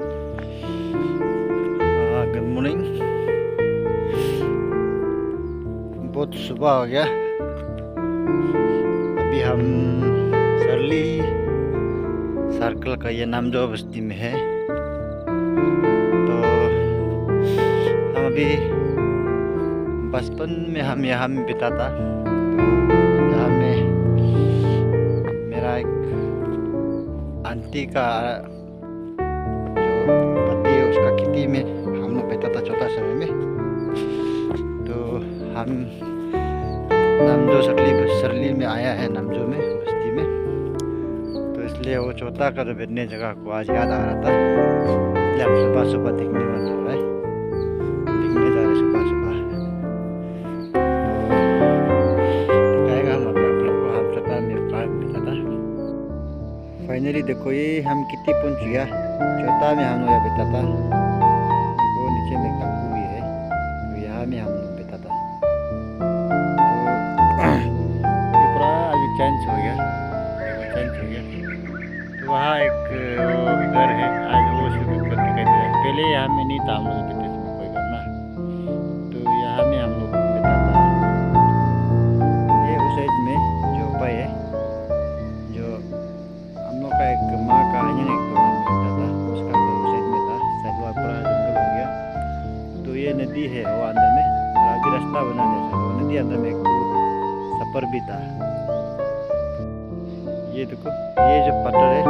Good morning. बहुत सुबह हो गया। अभी हम सरली सर्कल का ये नामदो बस्ती में है। तो हम अभी बचपन में हम यहाँ में बिताता। तो यहाँ में मेरा एक आंटी का जो पति है उसका खेती में हम लोग बैठा था छोटा समय में। तो हम नामदो सरली में आया है, नामदो में बस्ती में। तो इसलिए वो चौथा का जो बैठने जगह को आज याद आ रहा था, इसलिए हम सुबह सुबह देखने वाला हो रहा है, देखने जा रहे सुबह सुबह। तो दिखाएगा हम अभी आप लोग को हम चौथा में पार्क मिला था। फाइनली देखो ये हम कितनी पहुंच गया। चौथा में हम लोग यहाँ बैठा था। वो नीचे में तंबू भी है, तो यहाँ में हम लोग बैठा था। तो ये पूरा अभी चेंज हो गया, चेंज हो गया। तो वहाँ एक घर है, आज वो सब घर दिखाई दे रहा है। पहले यहाँ में नहीं था हम लोग बैठे थे कोई घर ना, तो यहाँ में हम लोग बैठा था। ये उस साइड में जो पाई है, जो हम लोग का एक माँ का आंगन एक तो बैठा था, उसका घर उस साइड में था। शायद वहाँ पूरा जंगल हो गया। तो ये नदी है वो अंदर में, और अभी रास्ता बना जैसे वो नदी अंदर में एक सफर भी था। ये देखो ये जो पत्थर है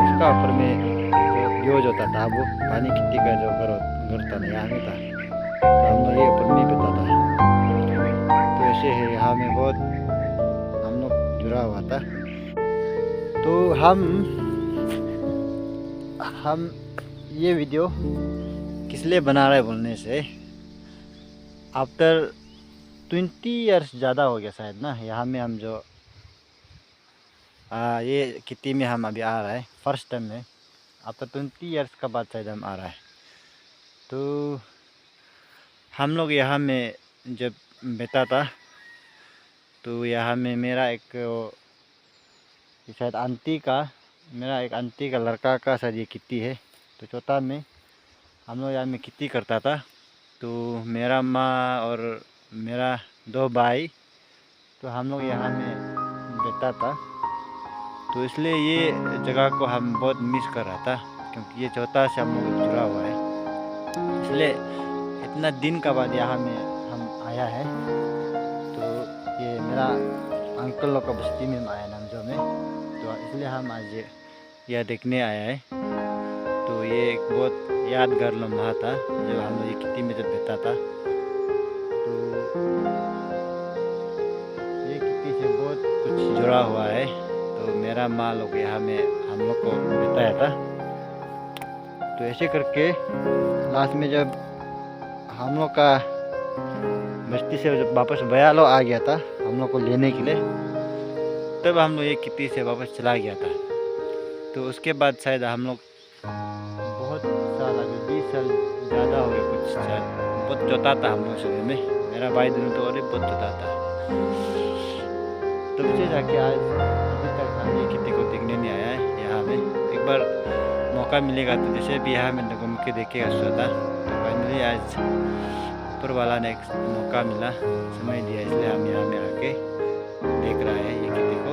उसका ऊपर में जो ब्योज होता था, वो पानी खेती का जो घर था ना, यहाँ में था। तो हम लोग ये ऊपर में बैठा था। तो ऐसे है, यहाँ में बहुत हम लोग जुड़ा हुआ था। तो हम ये वीडियो किस लिए बना रहे बोलने से, आफ्टर 20 ईयर्स ज़्यादा हो गया शायद ना, यहाँ में हम जो ये खेती में हम अभी आ रहा है फर्स्ट टाइम में। आफ्टर 20 ईयर्स का बाद शायद हम आ रहा है। तो हम लोग यहाँ में जब बैठा था, तो यहाँ में मेरा एक शायद आंटी का, मेरा एक आंटी का लड़का का शायद ये खेती है। तो चौथा में हम लोग यहाँ में खेती करता था। तो मेरा माँ और मेरा 2 भाई, तो हम लोग यहाँ में बैठा था। तो इसलिए ये जगह को हम बहुत मिस कर रहा था, क्योंकि ये चौथा से हम लोग जुड़ा हुआ है। इसलिए इतना दिन का बाद यहाँ में हम आया है। तो ये मेरा अंकल लोग का बस्ती में आया नामदो में, तो इसलिए हम आज यह देखने आया है। तो ये एक बहुत यादगार लम्हा था जब हम लोग ये खेती में जब बैठा था। तो ये खेती से बहुत कुछ जुड़ा हुआ है। तो मेरा माँ लोग यहाँ में हम लोग को बताया था। तो ऐसे करके लास्ट में जब हम लोग का बस्ती से जब वापस भैया लोग आ गया था हम लोग को लेने के लिए, तब हम लोग ये खेती से वापस चला गया था। तो उसके बाद शायद हम लोग बहुत साल अभी 20 साल ज़्यादा हो गया कुछ, शायद बहुत जोता था हम लोग शुरू में। मेरा भाई दोनों तो और बहुत जोता था। तब से जाके आज अभी तक हम ये खेती को देखने नहीं आया है यहाँ में। एक बार मौका मिलेगा तो जैसे भी यहाँ में घूम के देखेगा सोचा। तो फाइनली आज ऊपर वाला ने एक मौका मिला, समय दिया, इसलिए हम यहाँ में आके देख रहा है ये खेती को।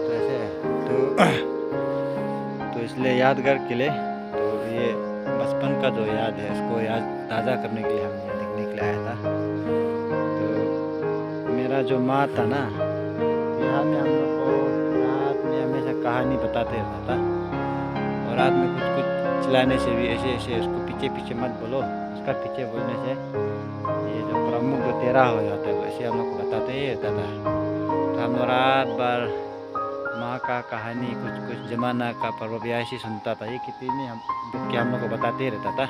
तो ऐसे है। तो इसलिए यादगार के लिए, तो ये बचपन का जो याद है उसको याद ताज़ा करने के लिए हम यहाँ देखने के लिए आया था। तो मेरा जो माँ था ना, यहाँ में हम लोग को रात में हमेशा कहानी बताते रहता था। और रात में कुछ कुछ चिल्लाने से भी ऐसे ऐसे उसको पीछे पीछे मत बोलो, उसका पीछे बोलने से ये जो प्रमुख जो तेरा हो जाता है वैसे हम लोग को बताते ही रहता था। तो हम लोग रात भर माँ का कहानी कुछ कुछ ज़माना का पर्वव्यासी सुनता था। ये खेती में हम लोग को बताते ही रहता था।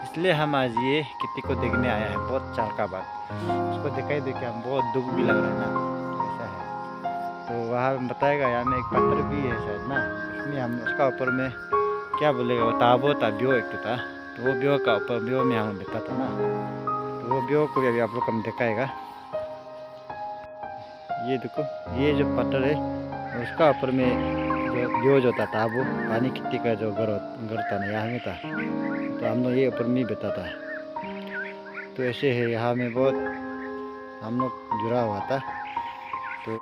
इसलिए हम आज ये खेती को देखने आया है बहुत साल का बाद। उसको दिखाई दे के हम बहुत दुख भी लग रहा है ना, ऐसा है। तो वहाँ बताएगा यहाँ में एक पत्थर भी है शायद ना, उसमें हम उसका ऊपर में क्या बोलेगा वो ताबो था, ब्यो एक तो था। तो वो ब्यो का ऊपर ब्यो में हम बैठा था ना, तो वो ब्यो को भी अभी आप लोग को दिखाएगा। ये देखो ये जो पत्थर है उसका ऊपर में जो जो होता था वो पानी खेती का जो घर था ना यहाँ में था, तो हम लोग ये ऊपर में बैठा था। तो ऐसे है, यहाँ में बहुत हम लोग जुड़ा हुआ था। तो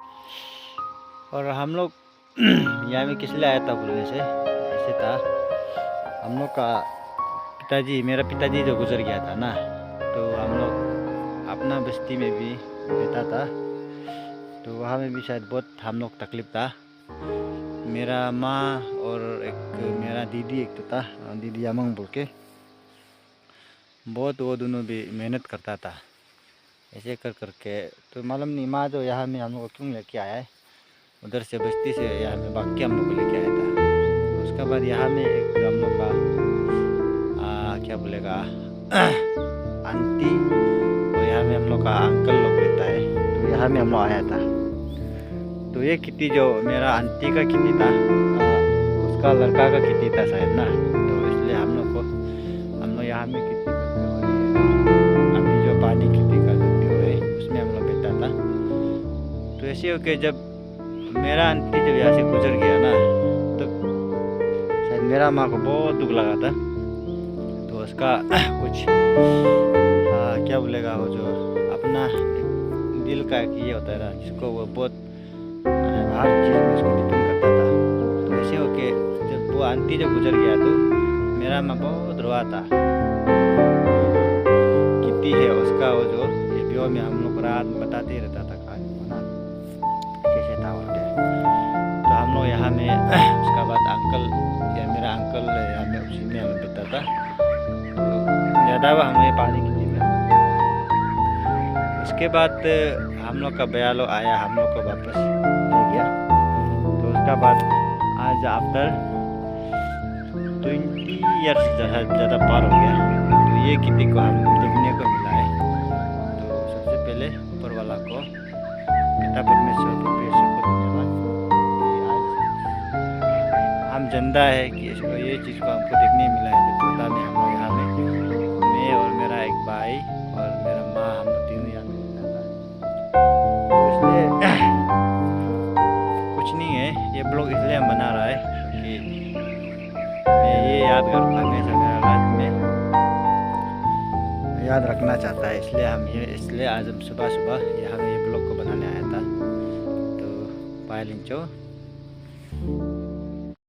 और हम लोग यहाँ में किस लिए आया था बोलने से ऐसे था, हम लोग का मेरा पिताजी जो गुजर गया था ना, तो हम लोग अपना बस्ती में भी रहता था। तो वहाँ में भी शायद बहुत हम लोग तकलीफ था। मेरा माँ और एक मेरा दीदी एक तो था, दीदी अमंग बोल के, बहुत वो दोनों भी मेहनत करता था ऐसे कर करके। तो मालूम नहीं माँ जो यहाँ में हम लोग को क्यों लेके आया है, उधर से बस्ती से यहाँ में भाग के हम लोग को लेके आया था। उसके बाद यहाँ में एक हम लोग का क्या बोलेगा आंटी, और यहाँ में हम लोग का अंकल लोग रहता है, तो यहाँ में हम लोग आया था। तो ये खेती जो मेरा आंटी का खेती था, उसका लड़का का खेती था शायद ना, तो इसलिए हम लोग यहाँ में खेती करते हैं। अभी जो पानी खेती का जो व्यू है उसमें हम लोग बैठा था। तो ऐसे हो के जब मेरा आंटी जब यहाँ से गुजर गया ना, तब शायद मेरा माँ को बहुत दुख लगा था। तो उसका कुछ क्या बोलेगा, वो जो अपना दिल का ये होता है ना, जिसको वो बहुत हर चीज़ में उसको डिपेंड करता था। तो ऐसे हो के जब वो आंटी जब गुजर गया तो मेरा माँ बहुत रोआ था। कितनी है उसका वो जो ये व्यू में हम लोग रात में बताते ही रहता था कहानी को ना, कैसे था वहाँ पे। तो हम लोग यहाँ में उसका बाद अंकल या मेरा अंकल यहाँ में उसी में हमें बैठा था। तो ज़्यादा हुआ हम लोग पानी खेती में। उसके बाद हम लोग का भैया लोग आया, हम लोग को वापस ले गया। तो उसका बाद आज आफ्टर 20 ईयर्स ज़्यादा पार हो गया, तो ये खेती को हम देखने को मिला है। तो सबसे पहले ऊपर वाला को पिता परमेश्वर को धन्यवाद कि आज हम जिंदा है कि ये चीज़ को हमको देखने मिला है। तो पता नहीं हम लोग यहाँ में, मैं और मेरा एक भाई और मेरा माँ, हम लोग तीनों यहाँ में रहता था। तो इसलिए कुछ नहीं है, ये ब्लॉग इसलिए हम बना रहा है कि मैं ये यादगार हमेशा मेरा लाइफ में याद रखना चाहता है। इसलिए आज हम सुबह यहाँ में ये ब्लॉग को बनाने आया था। तो पायलिंचो